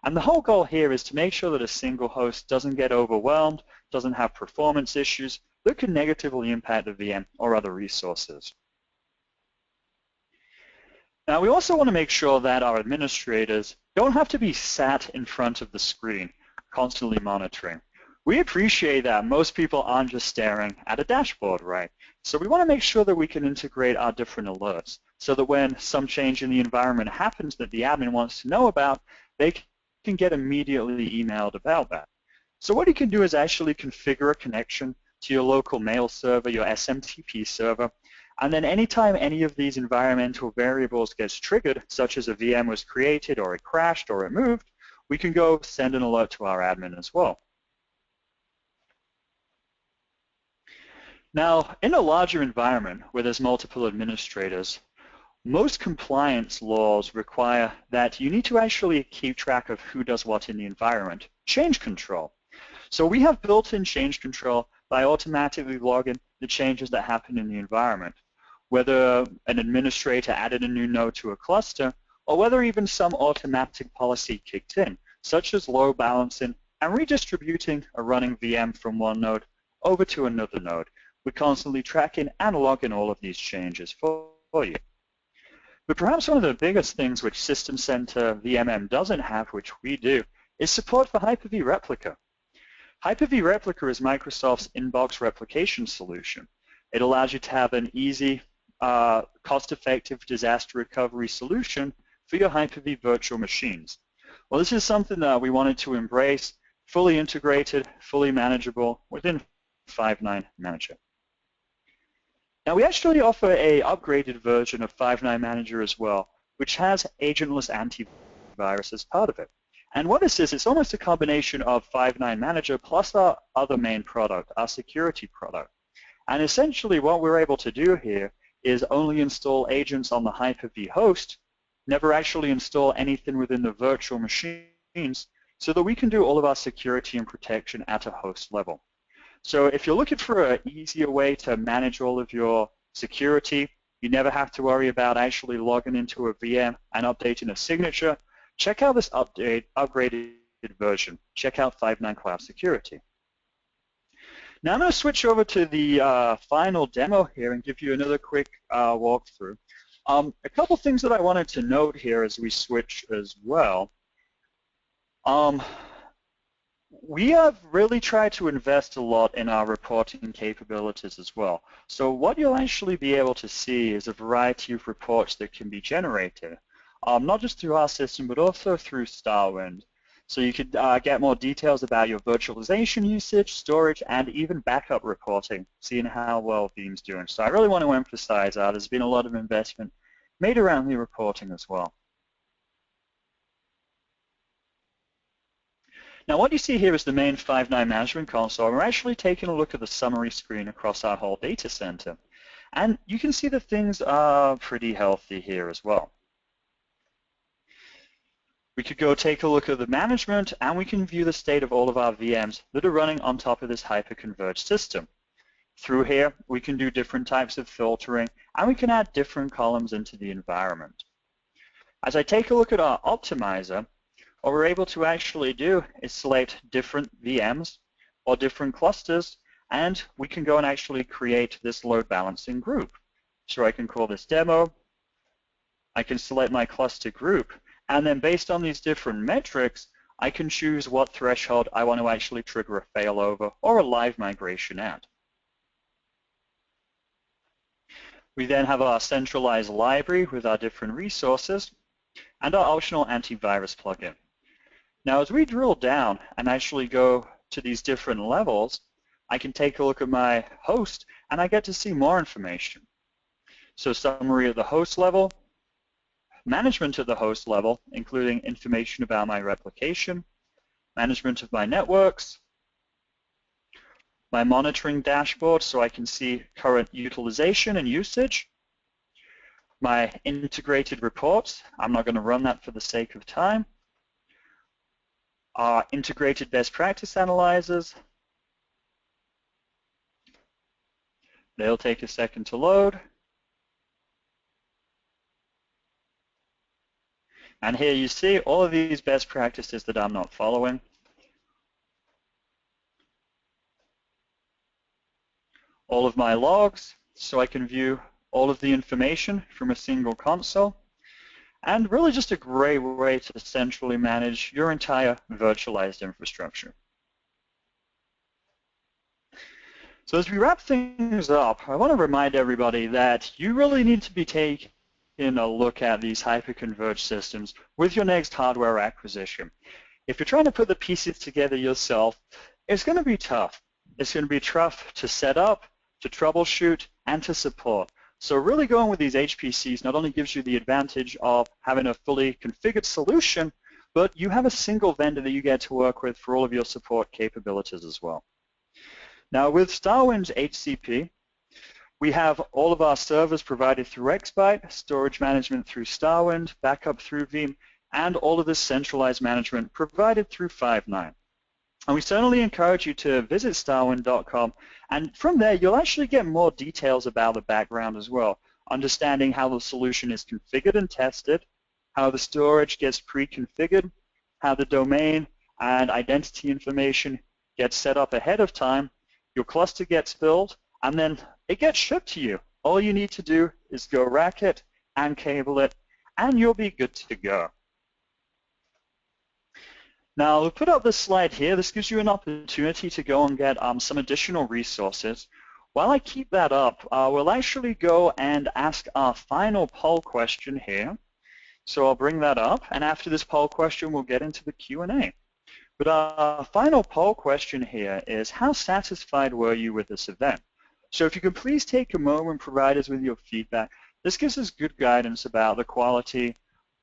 Speaker 3: And the whole goal here is to make sure that a single host doesn't get overwhelmed, doesn't have performance issues that could negatively impact the VM or other resources. Now, we also want to make sure that our administrators don't have to be sat in front of the screen constantly monitoring. We appreciate that most people aren't just staring at a dashboard, right? So we want to make sure that we can integrate our different alerts so that when some change in the environment happens that the admin wants to know about, they can get immediately emailed about that. So what you can do is actually configure a connection to your local mail server, your SMTP server, and then anytime any of these environmental variables gets triggered, such as a VM was created or it crashed or it moved, we can go send an alert to our admin as well. Now, in a larger environment where there's multiple administrators, most compliance laws require that you need to actually keep track of who does what in the environment, change control. So we have built-in change control by automatically logging the changes that happen in the environment, whether an administrator added a new node to a cluster, or whether even some automatic policy kicked in, such as load balancing and redistributing a running VM from one node over to another node. We're constantly tracking and logging all of these changes for you. But perhaps one of the biggest things which System Center VMM doesn't have, which we do, is support for Hyper-V Replica. Hyper-V Replica is Microsoft's inbox replication solution. It allows you to have an easy, cost-effective disaster recovery solution for your Hyper-V virtual machines. Well, this is something that we wanted to embrace, fully integrated, fully manageable within Five9 Manager. Now, we actually offer an upgraded version of Five9 Manager as well, which has agentless antivirus as part of it. And what this is, it's almost a combination of Five9 Manager plus our other main product, our security product. And essentially what we're able to do here is only install agents on the Hyper-V host, never actually install anything within the virtual machines, so that we can do all of our security and protection at a host level. So if you're looking for an easier way to manage all of your security, you never have to worry about actually logging into a VM and updating a signature, check out this upgraded version. Check out Five9 Cloud Security. Now I'm going to switch over to the final demo here and give you another quick walkthrough. A couple things that I wanted to note here as we switch as well. We have really tried to invest a lot in our reporting capabilities as well. So what you'll actually be able to see is a variety of reports that can be generated, not just through our system, but also through StarWind. So you could get more details about your virtualization usage, storage, and even backup reporting, seeing how well Veeam's doing. So I really want to emphasize that there's been a lot of investment made around the reporting as well. Now what you see here is the main Five9 management console. We're actually taking a look at the summary screen across our whole data center. And you can see that things are pretty healthy here as well. We could go take a look at the management, and we can view the state of all of our VMs that are running on top of this hyper-converged system. Through here, we can do different types of filtering, and we can add different columns into the environment. As I take a look at our optimizer, what we're able to actually do is select different VMs or different clusters, and we can go and actually create this load balancing group. So I can call this demo. I can select my cluster group, and then based on these different metrics, I can choose what threshold I want to actually trigger a failover or a live migration at. We then have our centralized library with our different resources and our optional antivirus plugin. Now, as we drill down and actually go to these different levels, I can take a look at my host, and I get to see more information. So summary at the host level, management at the host level, including information about my replication, management of my networks, my monitoring dashboard so I can see current utilization and usage, my integrated reports. I'm not going to run that for the sake of time. Our integrated best practice analyzers. They'll take a second to load. And here you see all of these best practices that I'm not following. All of my logs, so I can view all of the information from a single console. And really just a great way to centrally manage your entire virtualized infrastructure. So as we wrap things up, I want to remind everybody that you really need to be taking a look at these hyper-converged systems with your next hardware acquisition. If you're trying to put the pieces together yourself, it's going to be tough. It's going to be tough to set up, to troubleshoot, and to support. So really going with these HPCs not only gives you the advantage of having a fully configured solution, but you have a single vendor that you get to work with for all of your support capabilities as well. Now with StarWind's HCP, we have all of our servers provided through Xbyte, storage management through StarWind, backup through Veeam, and all of this centralized management provided through Five9. And we certainly encourage you to visit starwind.com, and from there you'll actually get more details about the background as well, understanding how the solution is configured and tested, how the storage gets pre-configured, how the domain and identity information gets set up ahead of time, your cluster gets built, and then it gets shipped to you. All you need to do is go rack it and cable it, and you'll be good to go. Now, we'll put up this slide here. This gives you an opportunity to go and get some additional resources. While I keep that up, we'll actually go and ask our final poll question here. So I'll bring that up, and after this poll question, we'll get into the Q&A. But our final poll question here is, how satisfied were you with this event? So if you could please take a moment and provide us with your feedback. This gives us good guidance about the quality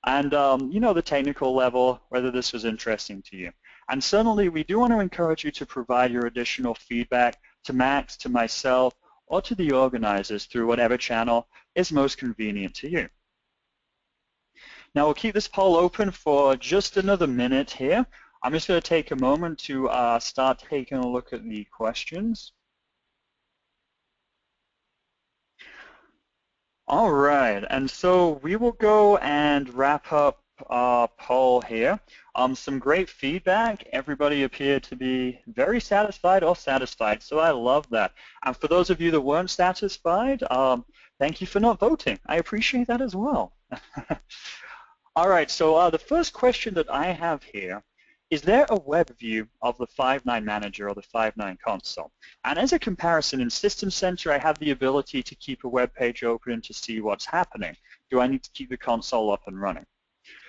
Speaker 3: and the technical level, whether this was interesting to you. And certainly we do want to encourage you to provide your additional feedback to Max, to myself, or to the organizers through whatever channel is most convenient to you. Now we'll keep this poll open for just another minute here. I'm just going to take a moment to start taking a look at the questions. All right, and so we will go and wrap up our poll here. Some great feedback. Everybody appeared to be very satisfied or satisfied, so I love that. And for those of you that weren't satisfied, thank you for not voting. I appreciate that as well. All right, so the first question that I have here, is there a web view of the Five9 Manager or the Five9 console? And as a comparison, in System Center, I have the ability to keep a web page open to see what's happening. Do I need to keep the console up and running?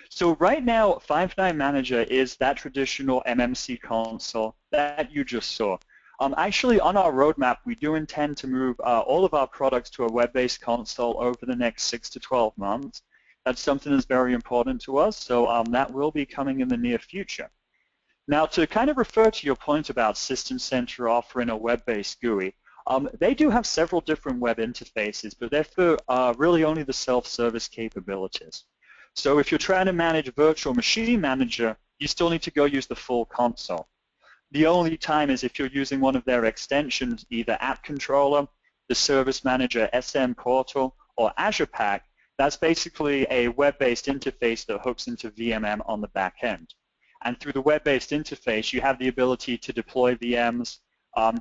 Speaker 3: So right now, Five9 Manager is that traditional MMC console that you just saw. Actually, on our roadmap, we do intend to move all of our products to a web-based console over the next 6 to 12 months. That's something that's very important to us, so that will be coming in the near future. Now, to kind of refer to your point about System Center offering a web-based GUI, they do have several different web interfaces, but they're for really only the self-service capabilities. So if you're trying to manage Virtual Machine Manager, you still need to go use the full console. The only time is if you're using one of their extensions, either App Controller, the Service Manager SM Portal, or Azure Pack. That's basically a web-based interface that hooks into VMM on the back end. And through the web-based interface, you have the ability to deploy VMs,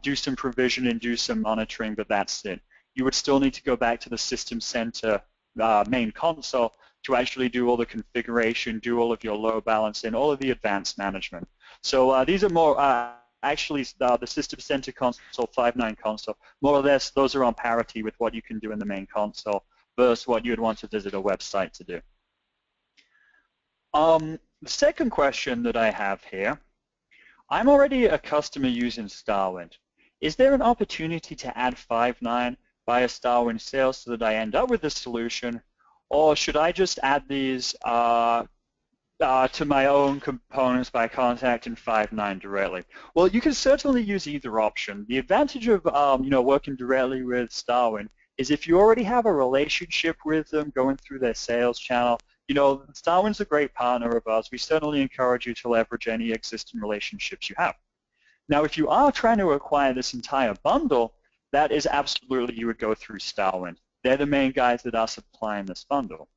Speaker 3: do some provisioning, do some monitoring, but that's it. You would still need to go back to the System Center main console to actually do all the configuration, do all of your load balancing, all of the advanced management. So these are more, actually the System Center console, Five9 console, more or less those are on parity with what you can do in the main console versus what you would want to visit a website to do. The second question that I have here, I'm already a customer using StarWind. Is there an opportunity to add Five9 via StarWind sales so that I end up with this solution, or should I just add these to my own components by contacting Five9 directly? Well, you can certainly use either option. The advantage of working directly with StarWind is if you already have a relationship with them going through their sales channel, StarWind's a great partner of ours. We certainly encourage you to leverage any existing relationships you have. Now, if you are trying to acquire this entire bundle, that is absolutely you would go through StarWind. They're the main guys that are supplying this bundle.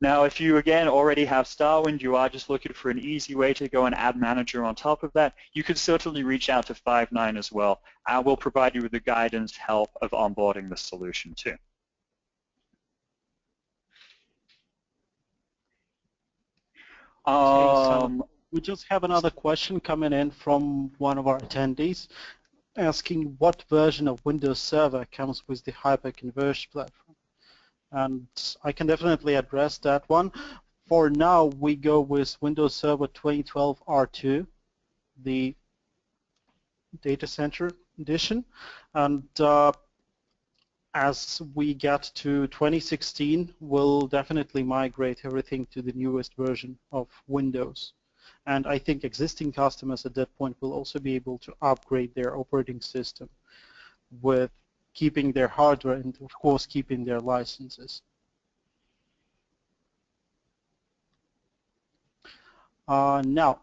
Speaker 3: Now, if you, again, already have StarWind, you are just looking for an easy way to go and add Manager on top of that, you can certainly reach out to Five9 as well. And we'll provide you with the guidance, help of onboarding the solution too.
Speaker 1: Okay, so we just have another question coming in from one of our attendees. asking what version of Windows Server comes with the Hyper-Converged platform. And I can definitely address that one. For now, we go with Windows Server 2012 R2, the Datacenter edition. And as we get to 2016, we'll definitely migrate everything to the newest version of Windows. And I think existing customers at that point will also be able to upgrade their operating system with keeping their hardware and, of course, keeping their licenses. Now,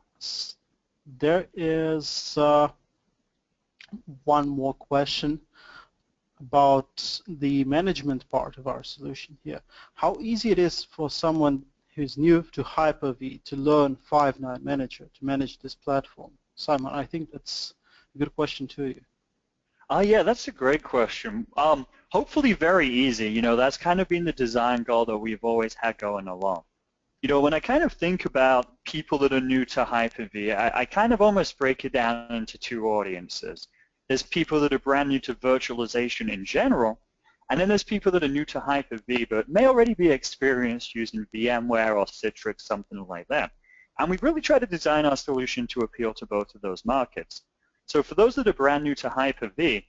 Speaker 1: there is one more question about the management part of our solution here. How easy it is for someone who's new to Hyper-V to learn Snine Manager to manage this platform? Simon, I think that's a good question to you.
Speaker 3: Yeah, that's a great question. Hopefully very easy. You know, that's kind of been the design goal that we've always had going along. You know, when I kind of think about people that are new to Hyper-V, I kind of almost break it down into two audiences. There's people that are brand new to virtualization in general, and then there's people that are new to Hyper-V but may already be experienced using VMware or Citrix, something like that. And we've really tried to design our solution to appeal to both of those markets. So for those that are brand new to Hyper-V,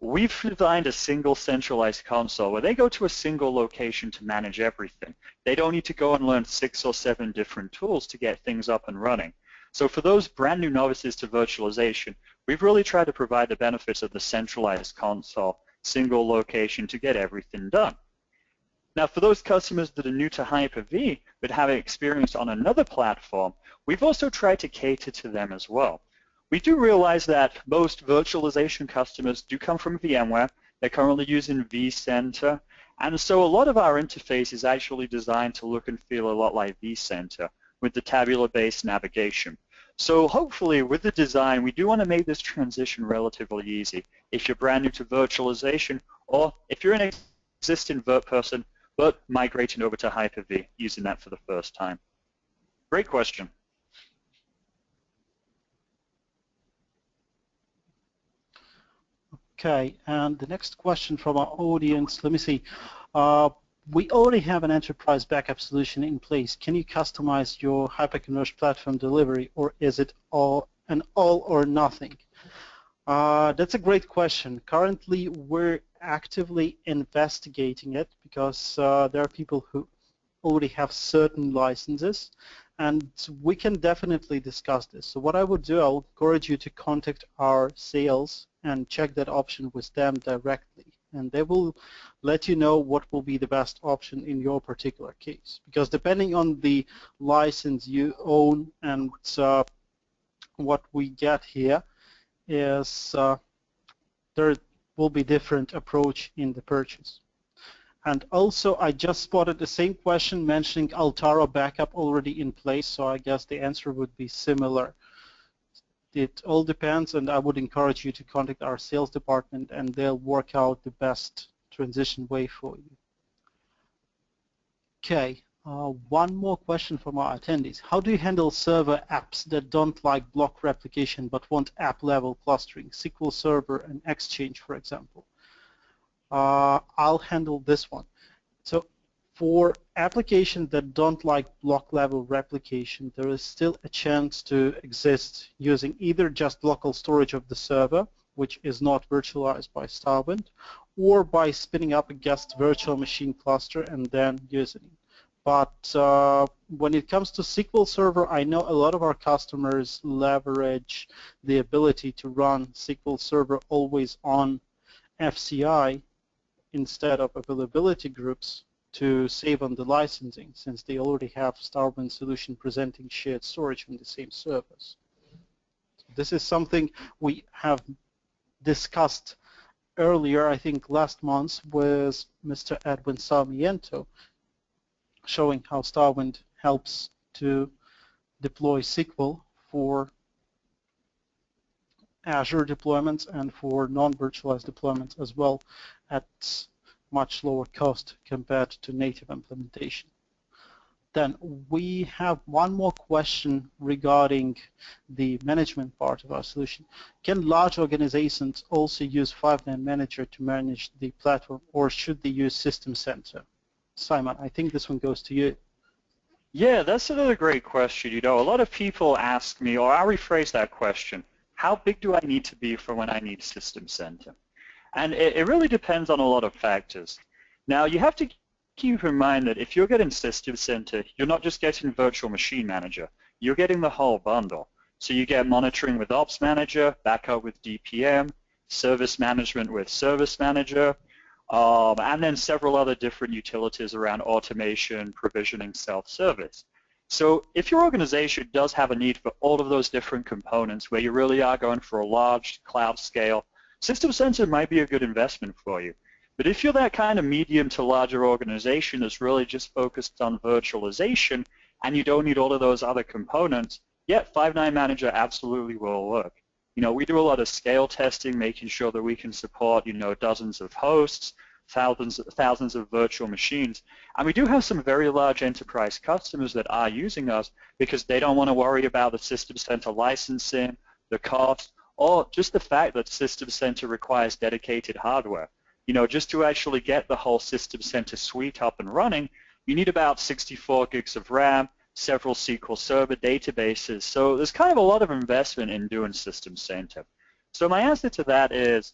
Speaker 3: we've designed a single centralized console where they go to a single location to manage everything. They don't need to go and learn 6 or 7 different tools to get things up and running. So for those brand new novices to virtualization, we've really tried to provide the benefits of the centralized console, single location to get everything done. Now for those customers that are new to Hyper-V but have experience on another platform, we've also tried to cater to them as well. We do realize that most virtualization customers do come from VMware. They're currently using vCenter, and so a lot of our interface is actually designed to look and feel a lot like vCenter with the tabular-based navigation. So hopefully with the design, we do want to make this transition relatively easy. If you're brand new to virtualization, or if you're an existing Virt person, but migrating over to Hyper-V, using that for the first time. Great question.
Speaker 1: Okay, and the next question from our audience, let me see. We already have an enterprise backup solution in place. Can you customize your Hyper-Converged platform delivery, or is it an all or nothing? That's a great question. Currently, we're actively investigating it because there are people who already have certain licenses, and we can definitely discuss this. So what I would do, I'll encourage you to contact our sales and check that option with them directly. And they will let you know what will be the best option in your particular case. Because depending on the license you own and what we get here is there will be different approach in the purchase. And also, I just spotted the same question mentioning Altaro backup already in place, so I guess the answer would be similar. It all depends, and I would encourage you to contact our sales department, and they'll work out the best transition way for you. Okay, one more question from our attendees. How do you handle server apps that don't like block replication but want app-level clustering, SQL Server and Exchange, for example? I'll handle this one. So for applications that don't like block-level replication, there is still a chance to exist using either just local storage of the server, which is not virtualized by StarWind, or by spinning up a guest virtual machine cluster and then using it. But when it comes to SQL Server, I know a lot of our customers leverage the ability to run SQL Server always on FCI instead of availability groups to save on the licensing, since they already have StarWind solution presenting shared storage on the same servers. This is something we have discussed earlier, I think last month, with Mr. Edwin Sarmiento, showing how StarWind helps to deploy SQL for Azure deployments and for non-virtualized deployments as well at much lower cost compared to native implementation. Then we have one more question regarding the management part of our solution. Can large organizations also use Five9 Manager to manage the platform, or should they use System Center? Simon, I think this one goes to you.
Speaker 3: Yeah, that's another great question. You know, a lot of people ask me, or I'll rephrase that question, how big do I need to be for when I need System Center? And it really depends on a lot of factors. Now, you have to keep in mind that if you're getting System Center, you're not just getting Virtual Machine Manager, you're getting the whole bundle. So you get monitoring with Ops Manager, backup with DPM, service management with Service Manager, and then several other different utilities around automation, provisioning, self-service. So if your organization does have a need for all of those different components where you really are going for a large cloud scale, System Center might be a good investment for you. But if you're that kind of medium to larger organization that's really just focused on virtualization and you don't need all of those other components, yeah, Five9 Manager absolutely will work. You know, we do a lot of scale testing, making sure that we can support, you know, dozens of hosts, thousands of virtual machines. And we do have some very large enterprise customers that are using us because they don't want to worry about the System Center licensing, the cost, or just the fact that System Center requires dedicated hardware. You know, just to actually get the whole System Center suite up and running, you need about 64 gigs of RAM, several SQL Server databases. So there's kind of a lot of investment in doing System Center. So my answer to that is,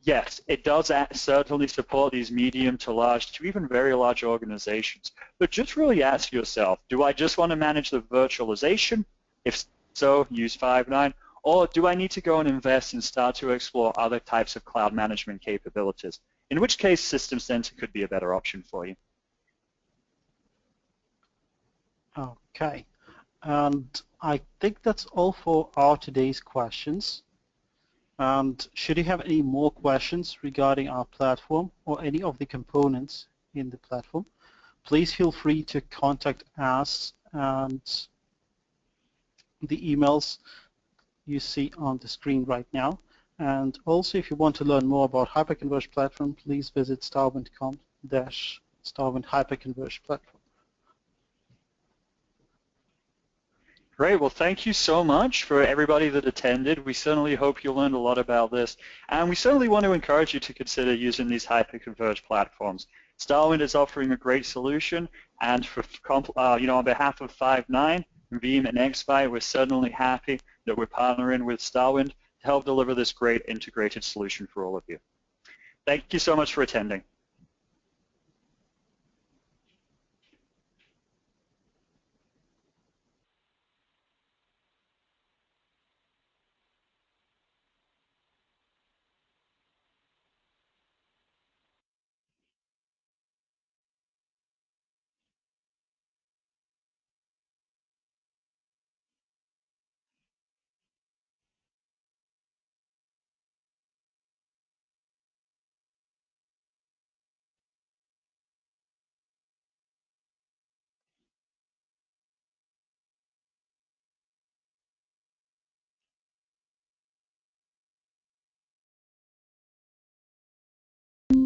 Speaker 3: yes, it does certainly support these medium to large to even very large organizations. But just really ask yourself, do I just want to manage the virtualization? If so, use Five9. Or do I need to go and invest and start to explore other types of cloud management capabilities? In which case, System Center could be a better option for you.
Speaker 1: Okay, and I think that's all for our today's questions. And should you have any more questions regarding our platform or any of the components in the platform, please feel free to contact us, and the emails you see on the screen right now. And also, if you want to learn more about Hyper-Converged platform, please visit starwind.com/starwind Hyper-Converged platform.
Speaker 3: Great. Well, thank you so much for everybody that attended. We certainly hope you learned a lot about this. And we certainly want to encourage you to consider using these Hyper-Converged platforms. StarWind is offering a great solution. And for, on behalf of Five9, Veeam, and Xbyte, we're certainly happy that we're partnering with StarWind to help deliver this great integrated solution for all of you. Thank you so much for attending.